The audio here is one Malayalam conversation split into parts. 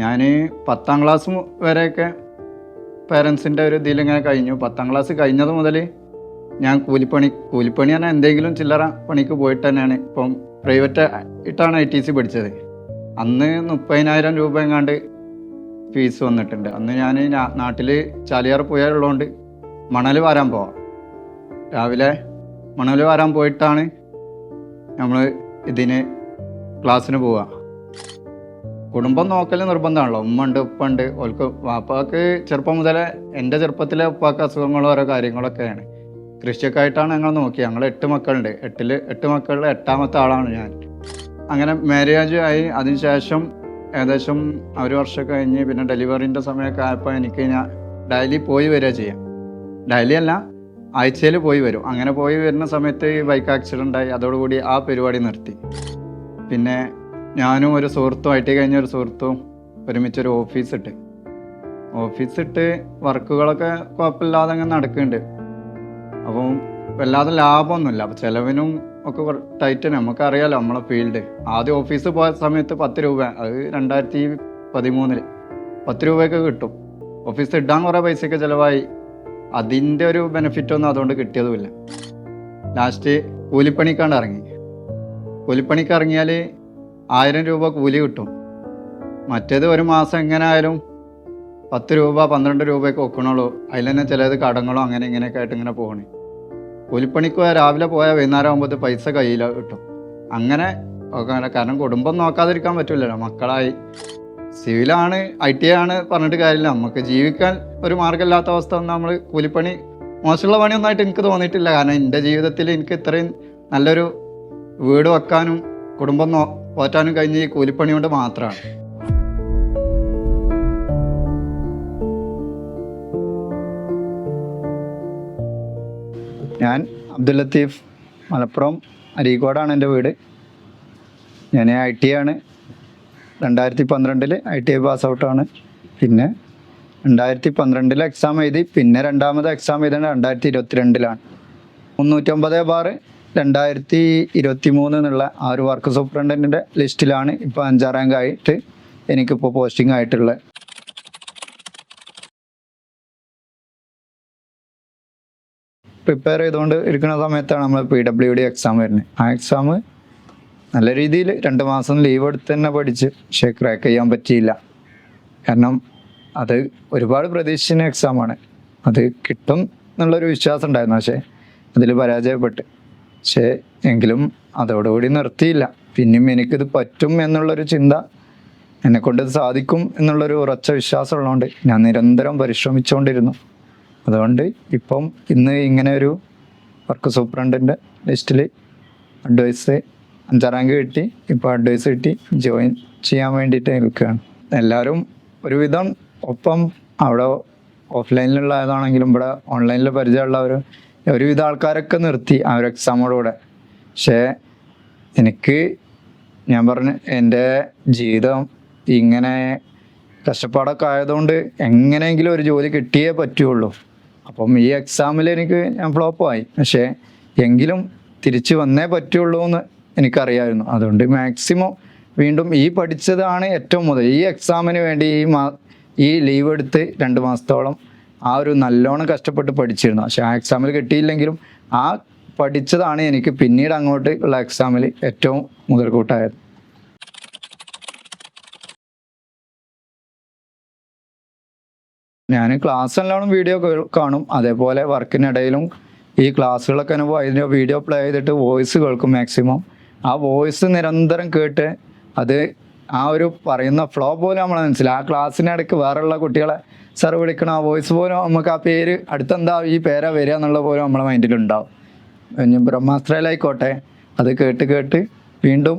ഞാൻ 10ാം ക്ലാസ് വരെയൊക്കെ പേരൻസിൻ്റെ ഒരു ഇതിലിങ്ങനെ കഴിഞ്ഞു. 10ാം ക്ലാസ് കഴിഞ്ഞത് മുതൽ ഞാൻ കൂലിപ്പണി പറഞ്ഞാൽ എന്തെങ്കിലും ചില്ലറ പണിക്ക് പോയിട്ട് തന്നെയാണ്. ഇപ്പം പ്രൈവറ്റ് ആയിട്ടാണ് ITC പഠിച്ചത്. അന്ന് 30,000 രൂപ എങ്ങാണ്ട് ഫീസ് വന്നിട്ടുണ്ട്. അന്ന് ഞാൻ നാട്ടിൽ ചാലിയാർ പുഴയുള്ളതുകൊണ്ട് മണൽ വാരാൻ പോവാം. രാവിലെ മണൽ വാരാൻ പോയിട്ടാണ് നമ്മൾ ഇതിന് ക്ലാസ്സിന് പോവുക. കുടുംബം നോക്കൽ നിർബന്ധമാണല്ലോ. ഉമ്മ ഉണ്ട്, ഉപ്പ ഉണ്ട്. ഓൾക്ക് വാപ്പാക്ക് ചെറുപ്പം മുതലേ, എൻ്റെ ചെറുപ്പത്തിലെ ഉപ്പാക്ക് അസുഖങ്ങളും ഓരോ കാര്യങ്ങളൊക്കെയാണ്. കൃഷിയൊക്കെ ആയിട്ടാണ് ഞങ്ങൾ നോക്കി. ഞങ്ങൾ 8 മക്കളുണ്ട്. 8 മക്കളിൽ 8ാമത്തെ ആളാണ് ഞാൻ. അങ്ങനെ മാരേജ് ആയി. അതിനുശേഷം ഏകദേശം 1 വർഷം കഴിഞ്ഞ് പിന്നെ ഡെലിവറിൻ്റെ സമയമൊക്കെ ആയപ്പോൾ എനിക്ക് ഞാൻ ഡെയിലി പോയി വരിക ചെയ്യാം. ഡെയിലി അല്ല, ആഴ്ചയിൽ പോയി വരും. അങ്ങനെ പോയി വരുന്ന സമയത്ത് ബൈക്ക് ആക്സിഡൻ്റ് ആയി. അതോടുകൂടി ആ പരിപാടി നിർത്തി. പിന്നെ ഞാനും ഒരു സുഹൃത്തും, IT കഴിഞ്ഞ ഒരു സുഹൃത്തും ഒരുമിച്ചൊരു ഓഫീസിട്ട് വർക്കുകളൊക്കെ കുഴപ്പമില്ലാതെ അങ്ങനെ നടക്കുന്നുണ്ട്. അപ്പം വല്ലാതെ ലാഭമൊന്നുമില്ല. അപ്പം ചിലവിനും ഒക്കെ ടൈറ്റ്. നമുക്കറിയാലോ നമ്മളെ ഫീൽഡ്. ആദ്യം ഓഫീസ് പോയ സമയത്ത് 10 രൂപ, അത് 2013 10 രൂപയൊക്കെ കിട്ടും. ഓഫീസ് ഇടാൻ കുറേ പൈസയൊക്കെ ചിലവായി. അതിൻ്റെ ഒരു ബെനിഫിറ്റൊന്നും അതുകൊണ്ട് കിട്ടിയതുമില്ല. ലാസ്റ്റ് കൂലിപ്പണിക്കാണ്ട് ഇറങ്ങി. കൂലിപ്പണിക്ക് ഇറങ്ങിയാൽ 1000 രൂപ കൂലി കിട്ടും. മറ്റേത് ഒരു മാസം എങ്ങനെ ആയാലും 10 രൂപ 12 രൂപയൊക്കെ വെക്കണുള്ളൂ. അതിൽ തന്നെ ചിലത് കടങ്ങളോ അങ്ങനെ ഇങ്ങനെയൊക്കെ ആയിട്ട് ഇങ്ങനെ പോകണേ. കൂലിപ്പണിക്ക് പോയാൽ രാവിലെ പോയാൽ വൈകുന്നേരം ആകുമ്പോൾ പൈസ കയ്യിൽ കിട്ടും. അങ്ങനെ കാരണം കുടുംബം നോക്കാതിരിക്കാൻ പറ്റില്ലല്ലോ. മക്കളായി സിവിലാണ്, IT ആണ് പറഞ്ഞിട്ട് കാര്യമില്ല. നമുക്ക് ജീവിക്കാൻ ഒരു മാർഗ്ഗമില്ലാത്ത അവസ്ഥ വന്നാൽ നമ്മൾ കൂലിപ്പണി മോശമുള്ള പണിയൊന്നായിട്ട് എനിക്ക് തോന്നിയിട്ടില്ല. കാരണം എൻ്റെ ജീവിതത്തിൽ എനിക്ക് ഇത്രയും നല്ലൊരു വീട് വെക്കാനും കുടുംബം പോറ്റാനും കഴിഞ്ഞ ഈ കൂലിപ്പണി കൊണ്ട് മാത്രമാണ്. ഞാൻ അബ്ദുൽ ലത്തീഫ്, മലപ്പുറം അരീക്കോടാണ് എൻ്റെ വീട്. ഞാൻ IT ആണ്. 2012 ITI പാസ് ഔട്ടാണ്. പിന്നെ 2012 എക്സാം എഴുതി. പിന്നെ രണ്ടാമത് എക്സാം എഴുതുന്നത് 2022 309 2023 എന്നുള്ള ആ ഒരു വർക്ക് സൂപ്രണ്ടൻറ്റിൻ്റെ ലിസ്റ്റിലാണ് ഇപ്പോൾ 5ാം റാങ്ക് ആയിട്ട് എനിക്കിപ്പോൾ പോസ്റ്റിംഗ് ആയിട്ടുള്ളത്. പ്രിപ്പയർ ചെയ്തുകൊണ്ട് ഇരിക്കുന്ന സമയത്താണ് നമ്മൾ PWD എക്സാം വരുന്നത്. ആ എക്സാം നല്ല രീതിയിൽ 2 മാസം ലീവ് എടുത്ത് തന്നെ പഠിച്ച്, പക്ഷേ ക്രാക്ക് ചെയ്യാൻ പറ്റിയില്ല. കാരണം അത് ഒരുപാട് പ്രതീക്ഷിച്ച എക്സാമാണ്. അത് കിട്ടും എന്നുള്ളൊരു വിശ്വാസം ഉണ്ടായിരുന്നു. പക്ഷേ അതിൽ പരാജയപ്പെട്ട്. പക്ഷേ എങ്കിലും അതോടുകൂടി നിർത്തിയില്ല. പിന്നെയും എനിക്കിത് പറ്റും എന്നുള്ളൊരു ചിന്ത, എന്നെക്കൊണ്ട് ഇത് സാധിക്കും എന്നുള്ളൊരു ഉറച്ച വിശ്വാസം ഉള്ളതുകൊണ്ട് ഞാൻ നിരന്തരം പരിശ്രമിച്ചുകൊണ്ടിരുന്നു. അതുകൊണ്ട് ഇപ്പം ഇന്ന് ഇങ്ങനെ ഒരു വർക്ക് സൂപ്രണ്ടിൻ്റെ ലിസ്റ്റിൽ അഡ്വൈസ് 5ാം റാങ്ക് കിട്ടി. ഇപ്പോൾ അഡ്വൈസ് കിട്ടി ജോയിൻ ചെയ്യാൻ വേണ്ടിയിട്ട് നിൽക്കുകയാണ്. എല്ലാവരും ഒരുവിധം ഒപ്പം അവിടെ ഓഫ്ലൈനിലുള്ളതാണെങ്കിലും ഇവിടെ ഓൺലൈനിൽ പരിചയമുള്ളവർ ഒരുവിധ ആൾക്കാരൊക്കെ നിർത്തി ആ ഒരു എക്സാമോടുകൂടെ. പക്ഷേ എനിക്ക് ഞാൻ പറഞ്ഞു, എൻ്റെ ജീവിതം ഇങ്ങനെ കഷ്ടപ്പാടൊക്കെ ആയതുകൊണ്ട് എങ്ങനെയെങ്കിലും ഒരു ജോലി കിട്ടിയേ പറ്റുള്ളൂ. അപ്പം ഈ എക്സാമിൽ ഞാൻ ഫ്ലോപ്പായി. പക്ഷേ എങ്കിലും തിരിച്ച് വന്നേ പറ്റുള്ളൂ എന്ന് എനിക്കറിയാമായിരുന്നു. അതുകൊണ്ട് മാക്സിമം വീണ്ടും ഈ പഠിച്ചതാണ് ഏറ്റവും മുതൽ ഈ എക്സാമിന് വേണ്ടി ഈ ലീവ് എടുത്ത് 2 മാസത്തോളം ആ ഒരു നല്ലോണം കഷ്ടപ്പെട്ട് പഠിച്ചിരുന്നു. പക്ഷെ ആ എക്സാമിൽ കിട്ടിയില്ലെങ്കിലും ആ പഠിച്ചതാണ് എനിക്ക് പിന്നീട് അങ്ങോട്ട് ഉള്ള എക്സാമിൽ ഏറ്റവും മുതൽക്കൂട്ടായത്. ഞാൻ ക്ലാസ് നല്ലോണം വീഡിയോ കാണും. അതേപോലെ വർക്കിനിടയിലും ഈ ക്ലാസ്സുകളൊക്കെ അനുഭവം അതിൻ്റെ വീഡിയോ പ്ലേ ചെയ്തിട്ട് വോയിസ് കേൾക്കും മാക്സിമം. ആ വോയിസ് നിരന്തരം കേട്ട് അത് ആ ഒരു പറയുന്ന ഫ്ലോ പോലും നമ്മൾ മനസ്സിലായി. ആ ക്ലാസ്സിനിടയ്ക്ക് വേറെയുള്ള കുട്ടികളെ സാർ വിളിക്കണം, ആ വോയിസ് പോലും നമുക്ക് ആ പേര് അടുത്തെന്താ ഈ പേരാ വരിക എന്നുള്ള പോലും നമ്മളെ മൈൻഡിലുണ്ടാവും. ഇനി ബ്രഹ്മാസ്ത്രയിലായിക്കോട്ടെ, അത് കേട്ട് വീണ്ടും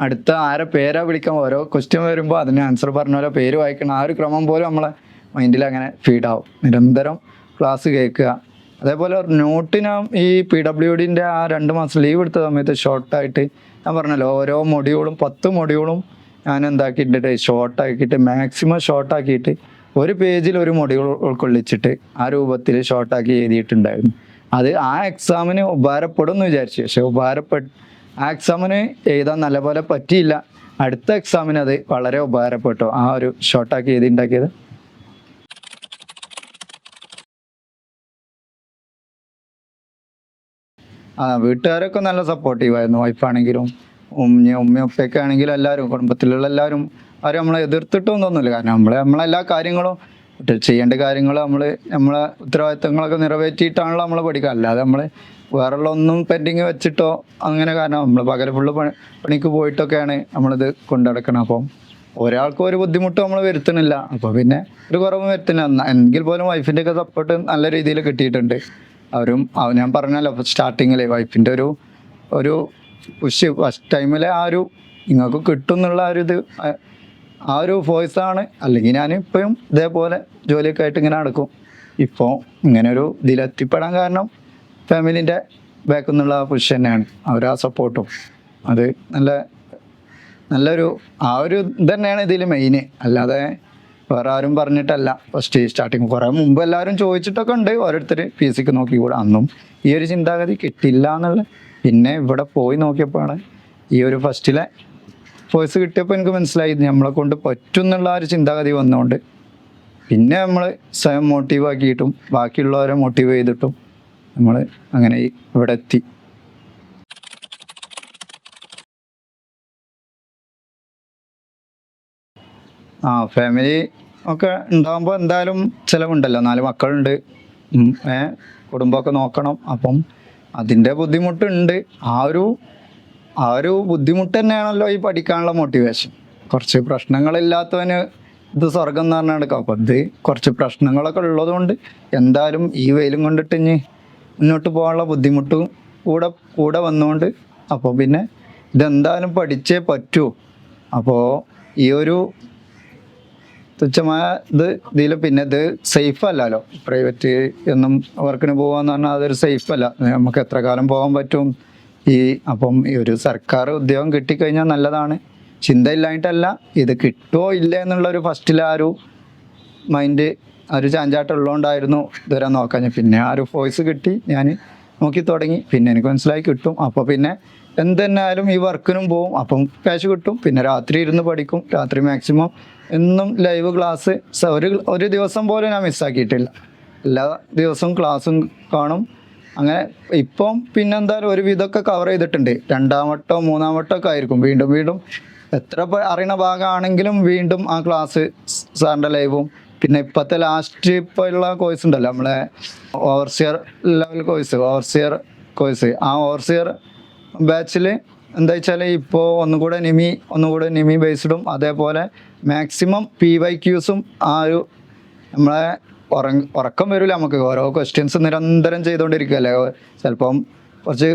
അടുത്ത ആരെ പേരാ വിളിക്കാൻ ഓരോ ക്വസ്റ്റ്യൻ വരുമ്പോൾ അതിന് ആൻസർ പറഞ്ഞ പോലെ പേര് വായിക്കണം. ആ ഒരു ക്രമം പോലും നമ്മളെ മൈൻഡിൽ അങ്ങനെ ഫീഡാവും. നിരന്തരം ക്ലാസ് കേൾക്കുക. അതേപോലെ നോട്ടിന് ഈ PWDൻ്റെ ആ 2 മാസം ലീവ് എടുത്ത സമയത്ത് ഷോർട്ടായിട്ട് ഞാൻ പറഞ്ഞല്ലോ, ഓരോ മൊഡ്യൂളും 10 മൊഡ്യൂളും ഞാൻ എന്താക്കിയിട്ടിട്ട് ഷോർട്ടാക്കിയിട്ട് മാക്സിമം ഷോർട്ടാക്കിയിട്ട് ഒരു പേജിൽ ഒരു മൊഡ്യൂൾ ഉൾക്കൊള്ളിച്ചിട്ട് ആ രൂപത്തിൽ ഷോർട്ടാക്കി എഴുതിയിട്ടുണ്ടായിരുന്നു. അത് ആ എക്സാമിന് ഉപകാരപ്പെടും എന്ന് വിചാരിച്ചു. പക്ഷെ ആ എക്സാമിന് എഴുതാൻ നല്ലപോലെ പറ്റിയില്ല. അടുത്ത എക്സാമിന് അത് വളരെ ഉപകാരപ്പെട്ടു. ആ ഒരു ഷോർട്ടാക്കി എഴുതി ഉണ്ടാക്കിയത്. വീട്ടുകാരൊക്കെ നല്ല സപ്പോർട്ടീവായിരുന്നു. വൈഫാണെങ്കിലും ഉമ്മയും ഉപ്പയൊക്കെ ആണെങ്കിലും എല്ലാവരും കുടുംബത്തിലുള്ള എല്ലാവരും ആരും നമ്മളെ എതിർത്തിട്ടൊന്നുമില്ല. കാരണം നമ്മളെല്ലാ കാര്യങ്ങളും ചെയ്യേണ്ട കാര്യങ്ങൾ നമ്മളെ ഉത്തരവാദിത്തങ്ങളൊക്കെ നിറവേറ്റിയിട്ടാണല്ലോ നമ്മൾ പഠിക്കുക. അല്ലാതെ നമ്മൾ വേറെയുള്ള ഒന്നും പെൻഡിങ് വെച്ചിട്ടോ അങ്ങനെ, കാരണം നമ്മൾ പകൽ ഫുള്ള് പണിക്ക് പോയിട്ടൊക്കെയാണ് നമ്മളിത് കൊണ്ടുനടക്കണം. അപ്പം ഒരാൾക്കും ഒരു ബുദ്ധിമുട്ടും നമ്മൾ വരുത്തണില്ല. അപ്പോൾ പിന്നെ ഒരു കുറവും വരുത്തുന്നില്ല. എങ്കിൽ പോലും വൈഫിൻ്റെ ഒക്കെ സപ്പോർട്ട് നല്ല രീതിയിൽ കിട്ടിയിട്ടുണ്ട്. ഞാൻ പറഞ്ഞല്ലോ സ്റ്റാർട്ടിങ്ങിൽ വൈഫിൻ്റെ ഒരു പുഷ് ഫസ്റ്റ് ടൈമിലെ നിങ്ങൾക്ക് കിട്ടും എന്നുള്ള ആ ഒരു വോയിസാണ്. അല്ലെങ്കിൽ ഞാൻ ഇപ്പോഴും ഇതേപോലെ ജോലിയൊക്കെ ആയിട്ട് ഇങ്ങനെ നടക്കും. ഇപ്പോൾ ഇങ്ങനെ ഒരു ഇതിലെത്തിപ്പെടാൻ കാരണം ഫാമിലിൻ്റെ ബാക്കിൽ നിന്നുള്ള ആ പുഷ് തന്നെയാണ്. ആ സപ്പോർട്ടും അത് നല്ലൊരു ഒരു ഇത് തന്നെയാണ് ഇതിൽ മെയിൻ. അല്ലാതെ വേറെ ആരും പറഞ്ഞിട്ടല്ല. ഫസ്റ്റ് സ്റ്റാർട്ടിങ് കുറേ മുമ്പ് എല്ലാവരും ചോദിച്ചിട്ടൊക്കെ ഉണ്ട്, ഓരോരുത്തർ PSC നോക്കിക്കൂടെ. അന്നും ഈ ഒരു ചിന്താഗതി കിട്ടില്ല എന്നുള്ള. പിന്നെ ഇവിടെ പോയി നോക്കിയപ്പോഴാണ് ഈ ഒരു ഫസ്റ്റിലെ വോയിസ് കിട്ടിയപ്പോൾ എനിക്ക് മനസ്സിലായി നമ്മളെ കൊണ്ട് പറ്റും എന്നുള്ള ആ ഒരു ചിന്താഗതി വന്നുകൊണ്ട് പിന്നെ നമ്മൾ സ്വയം മോട്ടീവ് ആക്കിയിട്ടും ബാക്കിയുള്ളവരെ മോട്ടീവ് ചെയ്തിട്ടും നമ്മൾ അങ്ങനെ ഇവിടെ എത്തി. ഫാമിലി ഒക്കെ ഉണ്ടാകുമ്പോൾ എന്തായാലും ചിലവുണ്ടല്ലോ. 4 മക്കളുണ്ട്, കുടുംബമൊക്കെ നോക്കണം. അപ്പം അതിൻ്റെ ബുദ്ധിമുട്ടുണ്ട്. ആ ഒരു ബുദ്ധിമുട്ട് തന്നെയാണല്ലോ ഈ പഠിക്കാനുള്ള മോട്ടിവേഷൻ. കുറച്ച് പ്രശ്നങ്ങളില്ലാത്തവന് ഇത് സ്വർഗം എന്ന് പറഞ്ഞാൽ എടുക്കാം. അപ്പം ഇത് കുറച്ച് പ്രശ്നങ്ങളൊക്കെ ഉള്ളതുകൊണ്ട് എന്തായാലും ഈ വെയിലും കൊണ്ടിട്ട് ഇനി മുന്നോട്ട് പോകാനുള്ള ബുദ്ധിമുട്ടും കൂടെ വന്നുകൊണ്ട് അപ്പോൾ പിന്നെ ഇതെന്തായാലും പഠിച്ചേ പറ്റൂ. അപ്പോൾ ഈ ഒരു തുച്ഛമായ ഇതിൽ പിന്നെ ഇത് സേഫ് അല്ലല്ലോ. പ്രൈവറ്റ് എന്നും വർക്കിന് പോകാന്ന് പറഞ്ഞാൽ അതൊരു സേഫ് അല്ല. നമുക്ക് എത്ര കാലം പോകാൻ പറ്റും. അപ്പം ഈ ഒരു സർക്കാർ ഉദ്യോഗം കിട്ടിക്കഴിഞ്ഞാൽ നല്ലതാണ്. ചിന്തയില്ലായിട്ടല്ല, ഇത് കിട്ടുമോ ഇല്ല എന്നുള്ളൊരു ഫസ്റ്റിൽ ആ ഒരു മൈൻഡ് ഒരു ചാഞ്ചാട്ടം ഉള്ളതുകൊണ്ടായിരുന്നു ഇതുവരെ നോക്കാൻ. പിന്നെ ആ ഒരു വോയിസ് കിട്ടി, ഞാൻ നോക്കി തുടങ്ങി. പിന്നെ എനിക്ക് മനസ്സിലായി കിട്ടും. അപ്പോൾ പിന്നെ എന്തെന്നായാലും ഈ വർക്കിനും പോവും, അപ്പം ക്യാഷ് കിട്ടും. പിന്നെ രാത്രി ഇരുന്ന് പഠിക്കും. രാത്രി മാക്സിമം എന്നും ലൈവ് ക്ലാസ് ഒരു ദിവസം പോലും ഞാൻ മിസ്സാക്കിയിട്ടില്ല. എല്ലാ ദിവസവും ക്ലാസ്സും കാണും. അങ്ങനെ ഇപ്പം പിന്നെ എന്തായാലും ഒരു വിധമൊക്കെ കവർ ചെയ്തിട്ടുണ്ട്. 2ാം വട്ടം 3ാം വട്ടമൊക്കെ ആയിരിക്കും വീണ്ടും എത്ര അറിയണ ഭാഗമാണെങ്കിലും വീണ്ടും ആ ക്ലാസ് സാറിൻ്റെ ലൈവും. പിന്നെ ഇപ്പോഴത്തെ ലാസ്റ്റ് ഇപ്പോൾ ഉള്ള കോഴ്സ് ഉണ്ടല്ലോ, നമ്മളെ ഓവർസിയർ ലെവൽ കോഴ്സ് ആ ഓവർസിയർ ബാച്ചിൽ എന്താ വെച്ചാൽ ഇപ്പോൾ ഒന്നുകൂടെ നിമി ബേസ്ഡും അതേപോലെ മാക്സിമം PYQസും നമ്മളെ ഉറക്കം വരില്ല. നമുക്ക് ഓരോ ക്വസ്റ്റ്യൻസ് നിരന്തരം ചെയ്തുകൊണ്ടിരിക്കുകയല്ലേ. ചിലപ്പം കുറച്ച്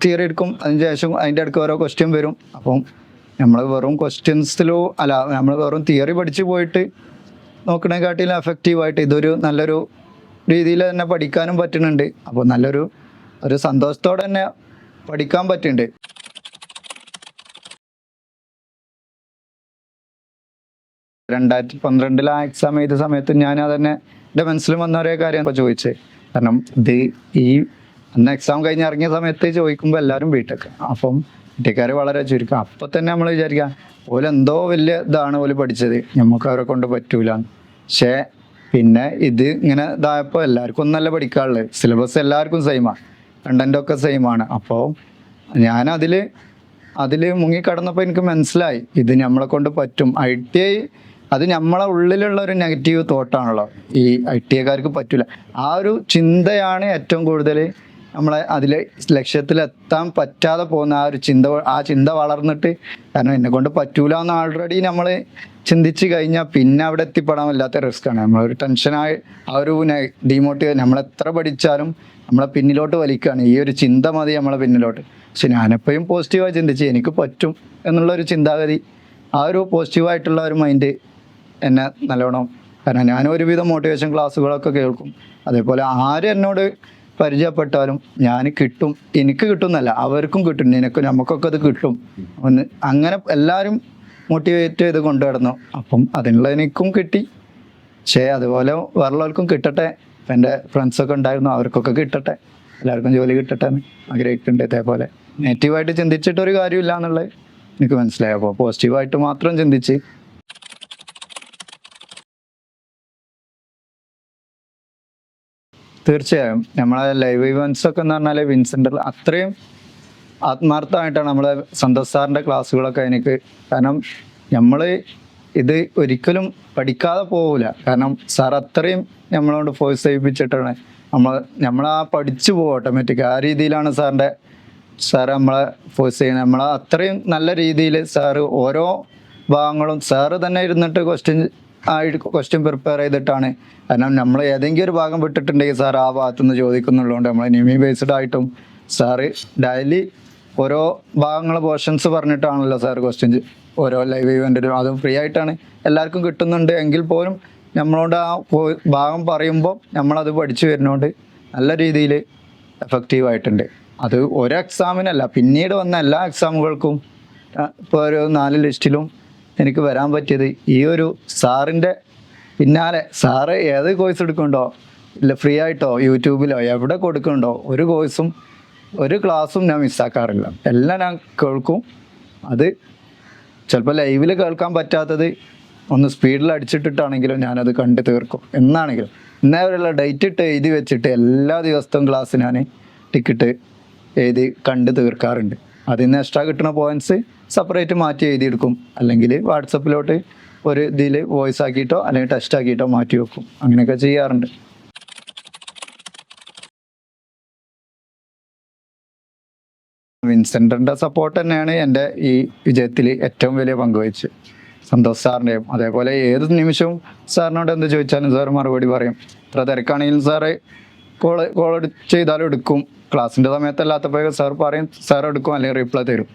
തിയറി എടുക്കും, അതിന് ശേഷം അതിൻ്റെ അടുക്ക് ഓരോ ക്വസ്റ്റ്യൻ വരും. അപ്പം നമ്മൾ വെറും നമ്മൾ വെറും തിയറി പഠിച്ച് പോയിട്ട് നോക്കണേക്കാട്ടിലും എഫക്റ്റീവായിട്ട് ഇതൊരു നല്ലൊരു രീതിയിൽ തന്നെ പഠിക്കാനും പറ്റുന്നുണ്ട്. അപ്പോൾ നല്ലൊരു സന്തോഷത്തോടെ തന്നെ പഠിക്കാൻ പറ്റുന്നുണ്ട്. രണ്ടായിരത്തി 2012 ആ എക്സാം ചെയ്ത സമയത്ത് ഞാൻ അതന്നെ എൻ്റെ മനസ്സിൽ വന്ന ഒരേ കാര്യം ചോദിച്ചത്. കാരണം അന്ന് എക്സാം കഴിഞ്ഞ് ഇറങ്ങിയ സമയത്ത് ചോദിക്കുമ്പോൾ എല്ലാവരും ബിടെക്. അപ്പം ബിടെക്കാർ വളരെ ചുരുക്കം. അപ്പം തന്നെ നമ്മൾ വിചാരിക്കാം ഓലെന്തോ വലിയ ഇതാണ് ഓല് പഠിച്ചത്, നമുക്ക് അവരെ കൊണ്ട് പറ്റൂല. പക്ഷേ പിന്നെ ഇത് ഇങ്ങനെ ഇതായപ്പോൾ എല്ലാവർക്കും ഒന്നല്ല പഠിക്കാനുള്ളത്. സിലബസ് എല്ലാവർക്കും സെയിമാണ്, കണ്ടൻറ്റൊക്കെ സെയിമാണ്. അപ്പോൾ ഞാൻ അതിൽ മുങ്ങിക്കടന്നപ്പോൾ എനിക്ക് മനസ്സിലായി ഇത് നമ്മളെ കൊണ്ട് പറ്റും. ITI അത് നമ്മളെ ഉള്ളിലുള്ള ഒരു നെഗറ്റീവ് തോട്ടാണല്ലോ. ഈ ITIക്കാർക്ക് പറ്റില്ല. ആ ഒരു ചിന്തയാണ് ഏറ്റവും കൂടുതൽ നമ്മളെ അതിൽ ലക്ഷ്യത്തിലെത്താൻ പറ്റാതെ പോകുന്ന ആ ചിന്ത വളർന്നിട്ട്. കാരണം എന്നെ കൊണ്ട് പറ്റൂല എന്ന് ആൾറെഡി നമ്മൾ ചിന്തിച്ച് കഴിഞ്ഞാൽ പിന്നെ അവിടെ എത്തിപ്പെടാൻ വല്ലാത്ത റിസ്ക്കാണ്. നമ്മളൊരു ടെൻഷനായി ഡീമോട്ടിവേറ്റ് നമ്മളെത്ര പഠിച്ചാലും നമ്മളെ പിന്നിലോട്ട് വലിക്കുകയാണ്. ഈ ഒരു ചിന്ത മതി നമ്മളെ പിന്നിലോട്ട്. പക്ഷെ ഞാനെപ്പോഴും പോസിറ്റീവായി ചിന്തിച്ച് എനിക്ക് പറ്റും എന്നുള്ളൊരു ചിന്താഗതി, ആ ഒരു പോസിറ്റീവായിട്ടുള്ള ഒരു മൈൻഡ് എന്നെ നല്ലോണം. കാരണം ഞാൻ ഒരുവിധം മോട്ടിവേഷൻ ക്ലാസ്സുകളൊക്കെ കേൾക്കും. അതേപോലെ ആര് എന്നോട് പരിചയപ്പെട്ടാലും എനിക്ക് കിട്ടുന്നല്ല അവർക്കും കിട്ടും. നമുക്കൊക്കെ അത് കിട്ടും അങ്ങനെ എല്ലാവരും മോട്ടിവേറ്റ് ചെയ്ത് കൊണ്ടുവരുന്നു. അപ്പം അതിനുള്ള എനിക്കും കിട്ടി. പക്ഷേ അതുപോലെ വേറുള്ളവർക്കും കിട്ടട്ടെ. എൻ്റെ ഫ്രണ്ട്സൊക്കെ ഉണ്ടായിരുന്നു, അവർക്കൊക്കെ കിട്ടട്ടെ, എല്ലാവർക്കും ജോലി കിട്ടട്ടെ എന്ന് ആഗ്രഹിക്കുന്നുണ്ട്. ഇതേപോലെ നെഗറ്റീവായിട്ട് ചിന്തിച്ചിട്ടൊരു കാര്യമില്ല എന്നുള്ളത് എനിക്ക് മനസ്സിലായി. അപ്പോൾ പോസിറ്റീവായിട്ട് മാത്രം ചിന്തിച്ച് തീർച്ചയായും നമ്മളെ ലൈവ് ഇവൻറ്റ്സ് ഒക്കെ എന്ന് പറഞ്ഞാൽ വിൻസെൻ്ററിൽ അത്രയും ആത്മാർത്ഥമായിട്ടാണ് നമ്മളെ സന്തോഷ് സാറിൻ്റെ ക്ലാസ്സുകളൊക്കെ എനിക്ക്. കാരണം നമ്മൾ ഇത് ഒരിക്കലും പഠിക്കാതെ പോകില്ല. കാരണം സാർ അത്രയും നമ്മളോട് ഫോഴ്സ് ചെയ്യിപ്പിച്ചിട്ടാണ് നമ്മളാ പഠിച്ചു പോകും ഓട്ടോമാറ്റിക്. ആ രീതിയിലാണ് സാറ് നമ്മളെ ഫോഴ്സ് ചെയ്യുന്നത്. നമ്മളെ അത്രയും നല്ല രീതിയിൽ സാറ് ഓരോ ഭാഗങ്ങളും സാറ് തന്നെ ഇരുന്നിട്ട് ക്വസ്റ്റ്യൻ പ്രിപ്പയർ ചെയ്തിട്ടാണ്. കാരണം നമ്മൾ ഏതെങ്കിലും ഒരു ഭാഗം വിട്ടിട്ടുണ്ടെങ്കിൽ സാർ ആ ഭാഗത്തുനിന്ന് ചോദിക്കുന്നുള്ളതുകൊണ്ട് നമ്മൾ നിമി ബേസ്ഡ് ആയിട്ടും സാറ് ഡെയിലി ഓരോ ഭാഗങ്ങൾ പോർഷൻസ് പറഞ്ഞിട്ടാണല്ലോ സാർ ക്വസ്റ്റ്യൻ ഓരോ ലൈവ് ഇവൻറ്റിലും. അതും ഫ്രീ ആയിട്ടാണ് എല്ലാവർക്കും കിട്ടുന്നുണ്ട് എങ്കിൽ പോലും നമ്മളോട് ആ ഭാഗം പറയുമ്പോൾ നമ്മളത് പഠിച്ചു വരുന്നതുകൊണ്ട് നല്ല രീതിയിൽ എഫക്റ്റീവായിട്ടുണ്ട്. അത് ഒരു എക്സാമിനല്ല, പിന്നീട് വന്ന എല്ലാ എക്സാമുകൾക്കും ഇപ്പോൾ ഒരു 4 ലിസ്റ്റിലും എനിക്ക് വരാൻ പറ്റിയത് ഈ ഒരു സാറിൻ്റെ പിന്നാലെ. സാറ് ഏത് കോഴ്സ് എടുക്കുന്നുണ്ടോ, ഇല്ല ഫ്രീ ആയിട്ടോ യൂട്യൂബിലോ എവിടെ കൊടുക്കുന്നുണ്ടോ ഒരു കോഴ്സും ഒരു ക്ലാസ്സും ഞാൻ മിസ്സാക്കാറില്ല. എല്ലാം ഞാൻ കേൾക്കും. അത് ചിലപ്പോൾ ലൈവിൽ കേൾക്കാൻ പറ്റാത്തത് ഒന്ന് സ്പീഡിൽ അടിച്ചിട്ടിട്ടാണെങ്കിലും ഞാനത് കണ്ട് തീർക്കും. എന്നാണെങ്കിലും ഇന്നേവരെയുള്ള ഡേറ്റ് ഇട്ട് എഴുതി വെച്ചിട്ട് എല്ലാ ദിവസവും ക്ലാസ് ഞാൻ ടിക്കറ്റ് എഴുതി കണ്ട് തീർക്കാറുണ്ട്. അതിൽ നിന്ന് എക്സ്ട്രാ കിട്ടുന്ന പോയിൻറ്റ്സ് സെപ്പറേറ്റ് മാറ്റി എഴുതിയെടുക്കും. അല്ലെങ്കിൽ വാട്സപ്പിലോട്ട് ഒരു ഇതിൽ വോയിസ് ആക്കിയിട്ടോ അല്ലെങ്കിൽ ടെക്സ്റ്റ് ആക്കിയിട്ടോ മാറ്റി വെക്കും. അങ്ങനെയൊക്കെ ചെയ്യാറുണ്ട്. വിൻസെൻ്ററിൻ്റെ സപ്പോർട്ട് തന്നെയാണ് എൻ്റെ ഈ വിജയത്തിൽ ഏറ്റവും വലിയ പങ്കുവഹിച്ച്. സന്തോഷ് സാറിൻ്റെയും അതേപോലെ ഏത് നിമിഷവും സാറിനോട് എന്ത് ചോദിച്ചാലും സാർ മറുപടി പറയും. ഇത്ര തിരക്കാണെങ്കിലും സാറ് കോൾ ചെയ്താലും എടുക്കും. ക്ലാസ്സിൻ്റെ സമയത്തല്ലാത്തപ്പോൾ സാർ പറയും, സാർ എടുക്കും അല്ലെങ്കിൽ റീപ്ലൈ തരും.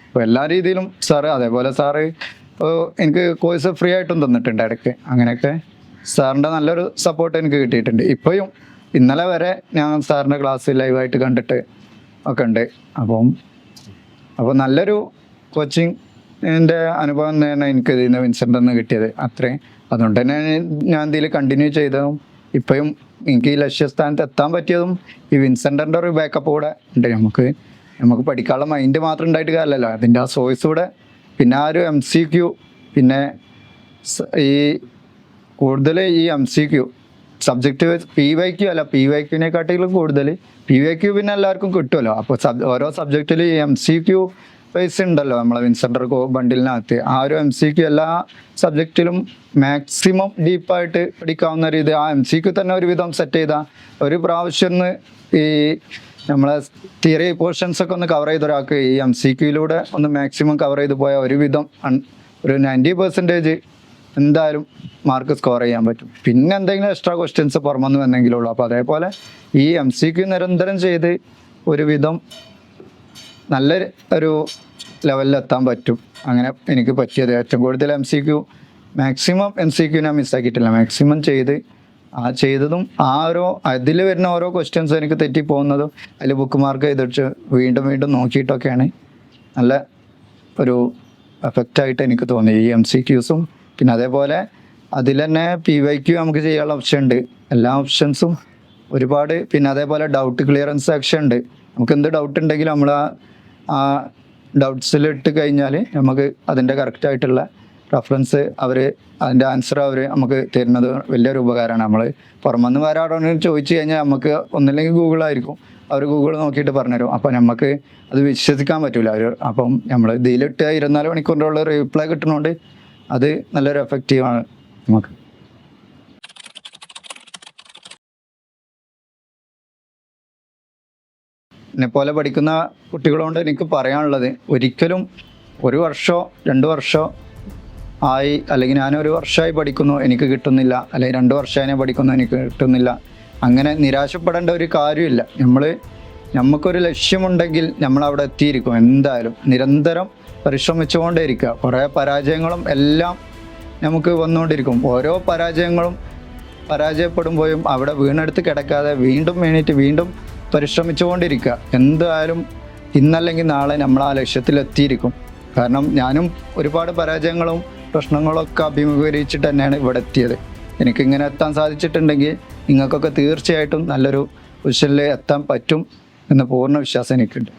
അപ്പോൾ എല്ലാ രീതിയിലും സാറ്, അതേപോലെ സാറ് എനിക്ക് കോഴ്സ് ഫ്രീ ആയിട്ടും തന്നിട്ടുണ്ട് ഇടയ്ക്ക്. അങ്ങനെയൊക്കെ സാറിൻ്റെ നല്ലൊരു സപ്പോർട്ട് എനിക്ക് കിട്ടിയിട്ടുണ്ട്. ഇപ്പോഴും ഇന്നലെ വരെ ഞാൻ സാറിൻ്റെ ക്ലാസ് ലൈവായിട്ട് കണ്ടിട്ട് ഒക്കെ ഉണ്ട്. അപ്പോൾ നല്ലൊരു കോച്ചിങ്ങിൻ്റെ അനുഭവം തന്നെയാണ് എനിക്ക് ഇതിൽ നിന്ന് വിൻസെൻ്റിൽ നിന്ന് കിട്ടിയത്. അത്രയും അതുകൊണ്ട് തന്നെ ഞാൻ ഇതിൽ കണ്ടിന്യൂ ചെയ്തതും ഇപ്പോഴും എനിക്ക് ഈ ലക്ഷ്യസ്ഥാനത്ത് എത്താൻ പറ്റിയതും ഈ വിൻസെൻ്റിൻ്റെ ഒരു ബാക്കപ്പ് കൂടെ ഉണ്ട്. നമുക്ക് പഠിക്കാനുള്ള മൈൻഡ് മാത്രം ഉണ്ടായിട്ട് കാര്യമല്ലോ, അതിൻ്റെ ആ സോഴ്സ് കൂടെ. പിന്നെ ആ ഒരു MCQ, പിന്നെ ഈ കൂടുതൽ ഈ MCQ സബ്ജക്റ്റ് PYQ അല്ല, PYQനെക്കാട്ടിലും കൂടുതൽ PYQ പിന്നെ എല്ലാവർക്കും കിട്ടുമല്ലോ. അപ്പോൾ ഓരോ സബ്ജക്റ്റിൽ ഈ MCQ ബേസ് ഉണ്ടല്ലോ നമ്മളെ വിൻസെൻ്റർ ബണ്ടിലിനകത്ത്. ആ ഒരു MCQ എല്ലാ സബ്ജക്റ്റിലും മാക്സിമം ഡീപ്പായിട്ട് പഠിക്കാവുന്ന രീതി ആ MCQ തന്നെ ഒരുവിധം സെറ്റ് ചെയ്താൽ ഒരു പ്രാവശ്യം ഈ നമ്മളെ തിയറി പോർഷൻസൊക്കെ ഒന്ന് കവർ ചെയ്ത ഒരാൾക്ക് ഈ MCQയിലൂടെ ഒന്ന് മാക്സിമം കവർ ചെയ്ത് പോയാൽ ഒരുവിധം ഒരു 90% എന്തായാലും മാർക്ക് സ്കോർ ചെയ്യാൻ പറ്റും. പിന്നെ എന്തെങ്കിലും എക്സ്ട്രാ ക്വസ്റ്റ്യൻസ് പുറമെന്ന് വന്നെങ്കിലേ ഉള്ളൂ. അപ്പോൾ അതേപോലെ ഈ MCQ നിരന്തരം ചെയ്ത് ഒരുവിധം നല്ല ഒരു ലെവലിലെത്താൻ പറ്റും. അങ്ങനെ എനിക്ക് പറ്റിയത് ഏറ്റവും കൂടുതൽ മാക്സിമം MCQ ഞാൻ മിസ്സാക്കിയിട്ടില്ല. മാക്സിമം ചെയ്തതും അതിൽ വരുന്ന ഓരോ ക്വസ്റ്റ്യൻസ് എനിക്ക് തെറ്റിപ്പോകുന്നതും അതിൽ ബുക്ക് മാർക്ക് ചെയ്തിട്ട് വീണ്ടും നോക്കിയിട്ടൊക്കെയാണ് നല്ല ഒരു എഫക്റ്റായിട്ട് എനിക്ക് തോന്നി ഈ MCQസും. പിന്നെ അതേപോലെ അതിൽ തന്നെ PYQ നമുക്ക് ചെയ്യാനുള്ള ഓപ്ഷൻ ഉണ്ട്. എല്ലാ ഓപ്ഷൻസും ഒരുപാട്. പിന്നെ അതേപോലെ ഡൗട്ട് ക്ലിയറൻസ് സെക്ഷൻ ഉണ്ട്. നമുക്ക് എന്ത് ഡൗട്ട് ഉണ്ടെങ്കിലും നമ്മൾ ആ ഡൗട്ട്സിൽ ഇട്ട് കഴിഞ്ഞാൽ നമുക്ക് അതിൻ്റെ കറക്റ്റായിട്ടുള്ള റെഫറൻസ് അതിൻ്റെ ആൻസർ നമുക്ക് തരുന്നത് വലിയൊരു ഉപകാരമാണ്. നമ്മൾ പുറമെന്ന് വേറെ ആരോടെങ്കിലും ചോദിച്ചു കഴിഞ്ഞാൽ നമുക്ക് ഒന്നില്ലെങ്കിൽ ഗൂഗിളായിരിക്കും, അവർ ഗൂഗിൾ നോക്കിയിട്ട് പറഞ്ഞുതരും. അപ്പോൾ നമുക്ക് അത് വിശ്വസിക്കാൻ പറ്റില്ല. അപ്പം നമ്മൾ ഇതിലിട്ട് 24 മണിക്കൂറിനുള്ള റീപ്ലൈ കിട്ടുന്നതുകൊണ്ട് അത് നല്ലൊരു എഫക്റ്റീവാണ് നമുക്ക്. എന്നെപ്പോലെ പഠിക്കുന്ന കുട്ടികളോട് എനിക്ക് പറയാനുള്ളത്, ഒരിക്കലും 1 വർഷമോ 2 വർഷമോ ആയി, അല്ലെങ്കിൽ ഞാനൊരു വർഷമായി പഠിക്കുന്നു എനിക്ക് കിട്ടുന്നില്ല, അല്ലെങ്കിൽ 2 വർഷമായി പഠിക്കുന്നു എനിക്ക് കിട്ടുന്നില്ല, അങ്ങനെ നിരാശപ്പെടേണ്ട ഒരു കാര്യമില്ല. നമുക്കൊരു ലക്ഷ്യമുണ്ടെങ്കിൽ നമ്മൾ അവിടെ എത്തിയിരിക്കും. എന്തായാലും നിരന്തരം പരിശ്രമിച്ചുകൊണ്ടേ ഇരിക്കുക. കുറേ പരാജയങ്ങളും എല്ലാം നമുക്ക് വന്നുകൊണ്ടിരിക്കും. ഓരോ പരാജയപ്പെടുമ്പോഴും അവിടെ വീണെടുത്ത് കിടക്കാതെ വീണ്ടും വീണ്ടും പരിശ്രമിച്ചുകൊണ്ടിരിക്കുക. എന്തായാലും ഇന്നല്ലെങ്കിൽ നാളെ നമ്മൾ ആ ലക്ഷ്യത്തിലെത്തിയിരിക്കും. കാരണം ഞാനും ഒരുപാട് പരാജയങ്ങളും പ്രശ്നങ്ങളൊക്കെ അഭിമുഖീകരിച്ചിട്ട് തന്നെയാണ് ഇവിടെ എത്തിയത്. എനിക്കിങ്ങനെ എത്താൻ സാധിച്ചിട്ടുണ്ടെങ്കിൽ നിങ്ങൾക്കൊക്കെ തീർച്ചയായിട്ടും നല്ലൊരു പൊസിഷനിൽ എത്താൻ പറ്റും എന്ന പൂർണ്ണ വിശ്വാസം എനിക്കുണ്ട്.